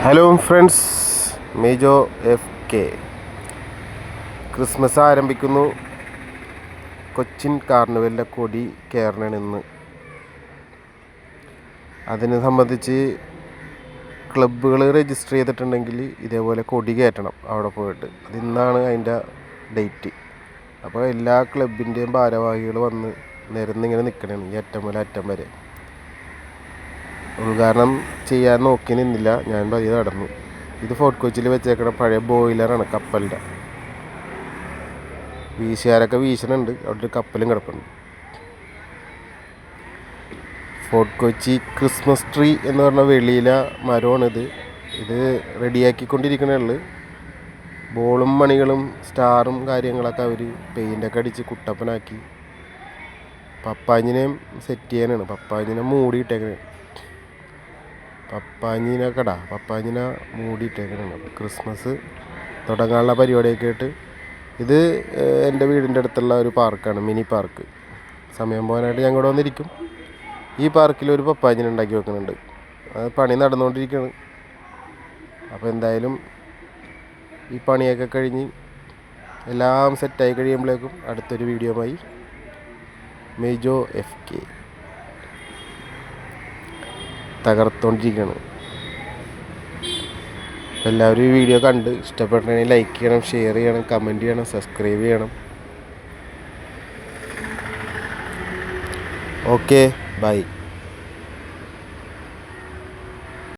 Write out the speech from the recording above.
Hello friends, Mejo F K. Christmas ആരംഭിക്കുന്നു. കൊച്ചിൻ കാർണിവലിൻ്റെ കൊടി കയറണം ഇന്ന്. അതിനെ സംബന്ധിച്ച് ക്ലബ്ബുകൾ രജിസ്റ്റർ ചെയ്തിട്ടുണ്ടെങ്കിൽ ഇതേപോലെ കൊടി കയറ്റണം അവിടെ പോയിട്ട്. അതിന്നാണ് അതിൻ്റെ ഡേറ്റ്. അപ്പോൾ എല്ലാ ക്ലബിൻ്റെയും ഭാരവാഹികൾ വന്ന് നിരന്നിങ്ങനെ നിൽക്കണേ ഈ അറ്റം മുതൽ അറ്റം വരെ. ഉദ്ഘാടനം ചെയ്യാൻ നോക്കി നിന്നില്ല, ഞാൻ പതിയെ നടന്നു. ഇത് ഫോർട്ട് കൊച്ചിയിൽ വെച്ചേക്കണ പഴയ ബോയിലറാണ്, കപ്പലിൻ്റെ. വീശുകാരൊക്കെ വീശണുണ്ട്, അവിടെ ഒരു കപ്പലും കിടപ്പുണ്ട്. ഫോർട്ട് കൊച്ചി ക്രിസ്മസ് ട്രീ എന്ന് പറഞ്ഞ വെളിയിലെ മരമാണിത്. ഇത് റെഡിയാക്കിക്കൊണ്ടിരിക്കണേ ഉള്ളു. ബോളും മണികളും സ്റ്റാറും കാര്യങ്ങളൊക്കെ അവർ പെയിൻ്റൊക്കെ അടിച്ച് കുട്ടപ്പനാക്കി. പപ്പാഞ്ഞിനെയും സെറ്റ് ചെയ്യാനാണ്. പപ്പാഞ്ഞിനെ മൂടിയിട്ടേക്കണേ. പപ്പാഞ്ഞിനെ മൂടിയിട്ടേക്കണാണ്. ക്രിസ്മസ് തുടങ്ങാനുള്ള പരിപാടിയൊക്കെ ആയിട്ട്. ഇത് എൻ്റെ വീടിൻ്റെ അടുത്തുള്ള ഒരു പാർക്കാണ്, മിനി പാർക്ക്. സമയം പോകാനായിട്ട് ഞാൻ ഇവിടെ വന്നിരിക്കും. ഈ പാർക്കിൽ ഒരു പപ്പാഞ്ഞിനെ ഉണ്ടാക്കി വെക്കുന്നുണ്ട്. അത് പണി നടന്നുകൊണ്ടിരിക്കുകയാണ്. അപ്പോൾ എന്തായാലും ഈ പണിയൊക്കെ കഴിഞ്ഞ് എല്ലാം സെറ്റായി കഴിയുമ്പോഴേക്കും അടുത്തൊരു വീഡിയോയുമായി മേജോ എഫ് കെ തകർത്തുകൊണ്ടിരിക്കുകയാണ്. എല്ലാവരും ഈ വീഡിയോ കണ്ട് ഇഷ്ടപ്പെട്ടിട്ടുണ്ടെങ്കിൽ ലൈക്ക് ചെയ്യണം, ഷെയർ ചെയ്യണം, കമൻറ്റ് ചെയ്യണം, സബ്സ്ക്രൈബ് ചെയ്യണം. Okay, by.